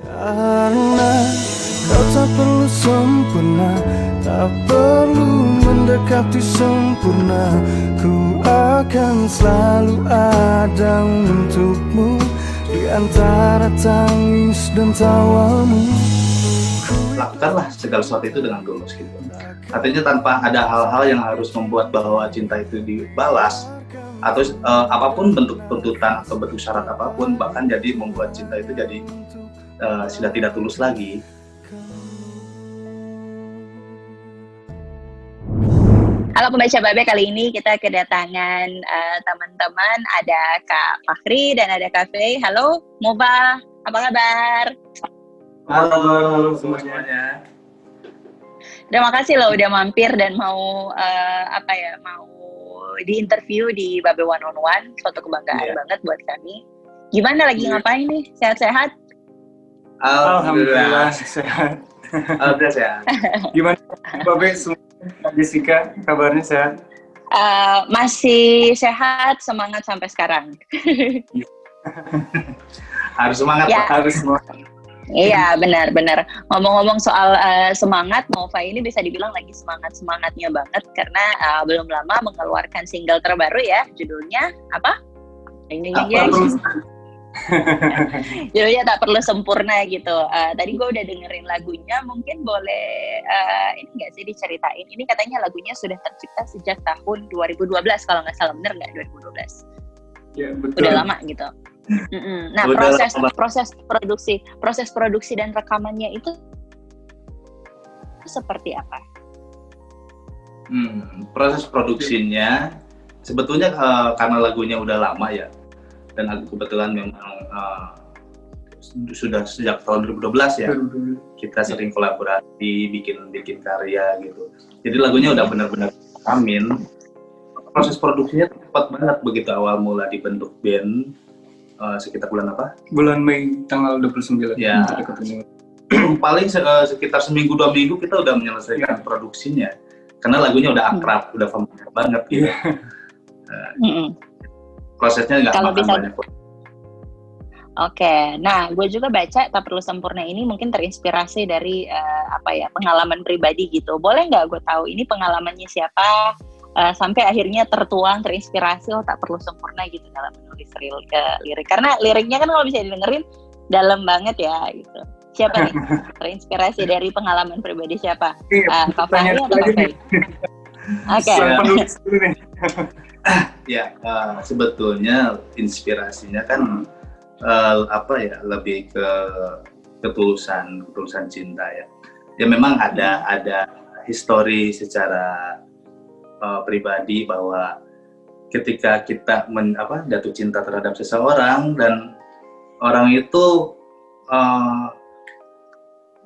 Karena kau tak perlu sempurna, tak perlu mendekati sempurna. Ku akan selalu ada untukmu di antara tangis dan tawamu. Lakukanlah segala sesuatu itu dengan tulus gitu. Artinya tanpa ada hal-hal yang harus membuat bahwa cinta itu dibalas atau apapun bentuk tuntutan atau bentuk syarat apapun, bahkan jadi membuat cinta itu jadi sudah tidak tulus lagi. Halo pembaca Babe, kali ini kita kedatangan teman-teman, ada Kak Fahri dan ada Kak Faye. Halo Moba, apa kabar? Halo semuanya. Terima kasih loh udah mampir dan mau mau di interview di Babe One on One. Suatu kebanggaan banget buat kami. Gimana lagi ngapain nih? Sehat-sehat? Alhamdulillah sehat. Alhamdulillah sehat. Gimana Babe semua? Jessica, kabarnya sehat? Masih sehat, semangat sampai sekarang. Harus semangat. Ya. Harus semangat. Iya, benar-benar. Ngomong-ngomong soal semangat, Nova ini bisa dibilang lagi semangat-semangatnya banget karena belum lama mengeluarkan single terbaru ya, judulnya apa? Judulnya Tak Perlu Sempurna gitu. Tadi gue udah dengerin lagunya, mungkin boleh ini nggak sih diceritain? Ini katanya lagunya sudah tercipta sejak tahun 2012 kalau nggak salah, bener nggak 2012? Ya, betul. Udah lama gitu. Nah, proses produksi dan rekamannya itu seperti apa? Proses produksinya sebetulnya karena lagunya udah lama ya, dan aku kebetulan memang sudah sejak tahun 2012 ya, kita sering kolaborasi, bikin karya gitu. Jadi lagunya udah benar-benar amin. Proses produksinya cepat banget begitu awal mula dibentuk band. Sekitar bulan apa? Bulan Mei tanggal 29. Ya. Paling sekitar seminggu 2 minggu kita udah menyelesaikan produksinya. Karena lagunya udah akrab, udah familiar banget gitu. Prosesnya nggak makan banyak. Oke, nah gue juga baca Tak Perlu Sempurna ini mungkin terinspirasi dari pengalaman pribadi gitu. Boleh nggak gue tahu ini pengalamannya siapa? Sampai akhirnya terinspirasi tak perlu sempurna gitu dalam menulis lirik, karena liriknya kan kalau bisa didengerin dalam banget ya gitu. Siapa nih terinspirasi dari pengalaman pribadi siapa? Kak Fahri atau Kak Faye? Oke. Penulis dulu nih. Ya, sebetulnya inspirasinya kan lebih ke ketulusan cinta ya. Ya memang ada histori secara pribadi bahwa ketika kita jatuh cinta terhadap seseorang dan orang itu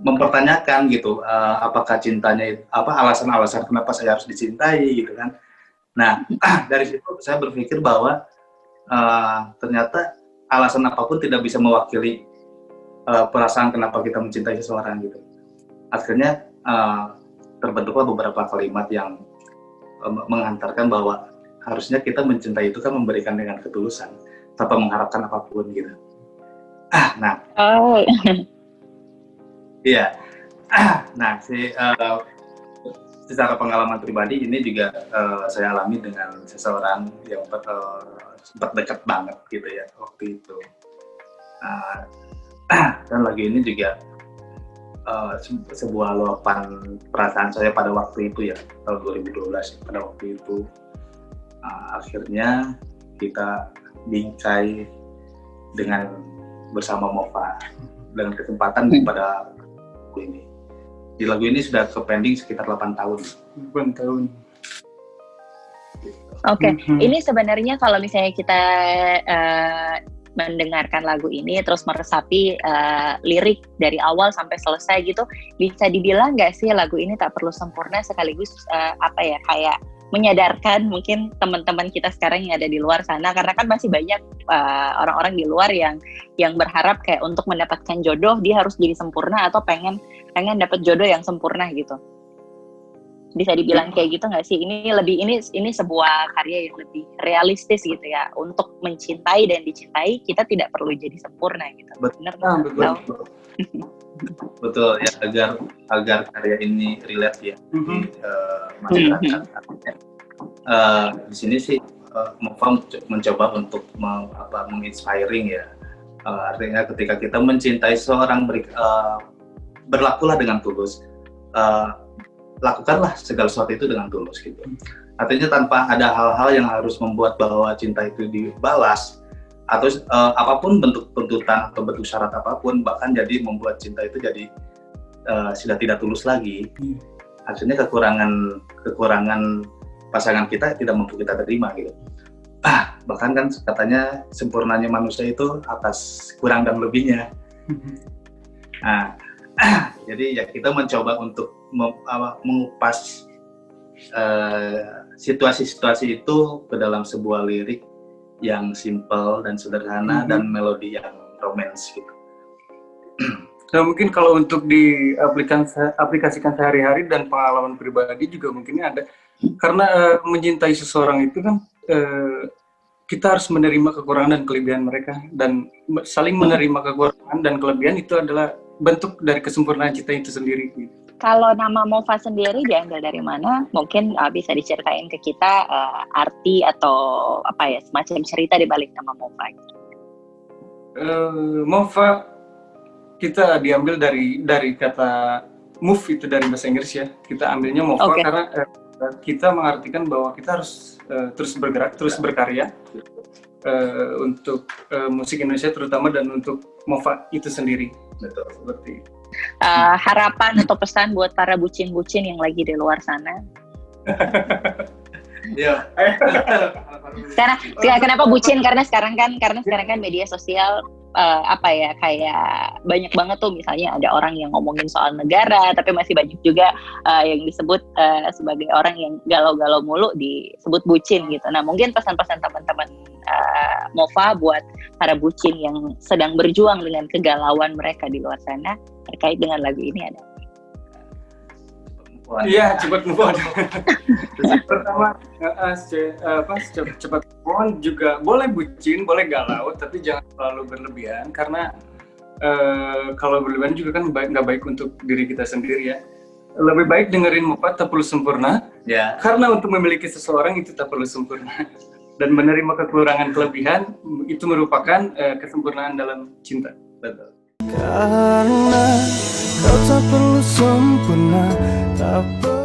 mempertanyakan gitu apakah cintanya alasan-alasan kenapa saya harus dicintai gitu kan. Nah, dari situ saya berpikir bahwa ternyata alasan apapun tidak bisa mewakili perasaan kenapa kita mencintai seseorang gitu. Akhirnya terbentuklah beberapa kalimat yang menghantarkan bahwa harusnya kita mencintai itu kan memberikan dengan ketulusan tanpa mengharapkan apapun gitu. Iya. Nah, secara pengalaman pribadi ini juga saya alami dengan seseorang yang sempat dekat banget gitu ya waktu itu. Dan lagi ini juga sebuah luapan perasaan saya pada waktu itu ya, tahun 2012 pada waktu itu. Akhirnya kita bingkai dengan bersama Mova dengan kesempatan pada lagu ini. Di lagu ini sudah ke pending sekitar 8 tahun. 8 tahun. Oke, ini sebenarnya kalau misalnya kita mendengarkan lagu ini terus meresapi lirik dari awal sampai selesai gitu, bisa dibilang nggak sih lagu ini tak perlu sempurna sekaligus kayak menyadarkan mungkin teman-teman kita sekarang yang ada di luar sana, karena kan masih banyak orang-orang di luar yang berharap kayak untuk mendapatkan jodoh dia harus jadi sempurna atau pengen dapat jodoh yang sempurna gitu. Bisa dibilang kayak gitu nggak sih? Ini sebuah karya yang lebih realistis gitu ya. Untuk mencintai dan dicintai, kita tidak perlu jadi sempurna gitu. Benar nggak? Betul. Betul ya, agar karya ini relate ya di masyarakat. Di sini sih Mova mencoba untuk menginspiring ya. Artinya ketika kita mencintai seorang, berlakulah dengan tulus. Lakukanlah segala sesuatu itu dengan tulus gitu. Artinya tanpa ada hal-hal yang harus membuat bahwa cinta itu dibalas atau apapun bentuk tuntutan atau bentuk syarat apapun, bahkan jadi membuat cinta itu jadi sudah tidak tulus lagi. Akhirnya kekurangan pasangan kita tidak mampu kita terima gitu. Bahkan kan katanya sempurnanya manusia itu atas kurang dan lebihnya. Jadi ya kita mencoba untuk mengupas situasi-situasi itu ke dalam sebuah lirik yang simple dan sederhana dan melodi yang romance gitu. Nah, mungkin kalau untuk diaplikasikan sehari-hari dan pengalaman pribadi juga mungkin ada. Karena mencintai seseorang itu kan kita harus menerima kekurangan dan kelebihan mereka, dan saling menerima kekurangan dan kelebihan itu adalah bentuk dari kesempurnaan kita itu sendiri. Kalau nama Mova sendiri diambil dari mana? Mungkin bisa diceritain ke kita arti atau apa ya, semacam cerita di balik nama Mova. Mova kita diambil dari kata move, itu dari bahasa Inggris ya. Kita ambilnya Mova karena kita mengartikan bahwa kita harus terus bergerak, terus berkarya untuk musik Indonesia terutama, dan untuk Mova itu sendiri. Betul. Seperti itu. Harapan atau pesan buat para bucin-bucin yang lagi di luar sana? Iya. Kenapa bucin? Karena sekarang kan media sosial kayak banyak banget tuh, misalnya ada orang yang ngomongin soal negara, tapi masih banyak juga yang disebut sebagai orang yang galau-galau mulu disebut bucin gitu. Nah, mungkin pesan-pesan teman-teman Mova buat para bucin yang sedang berjuang dengan kegalauan mereka di luar sana terkait dengan lagu ini ada. Iya, cepat move on. Pertama, cepat move on juga boleh bucin, boleh galau, tapi jangan terlalu berlebihan, karena kalau berlebihan juga kan nggak baik untuk diri kita sendiri ya. Lebih baik dengerin Mova tak perlu sempurna, karena untuk memiliki seseorang itu tak perlu sempurna. Dan menerima kekurangan kelebihan itu merupakan kesempurnaan dalam cinta. Betul. Karena kau tak perlu sempurna, tak perlu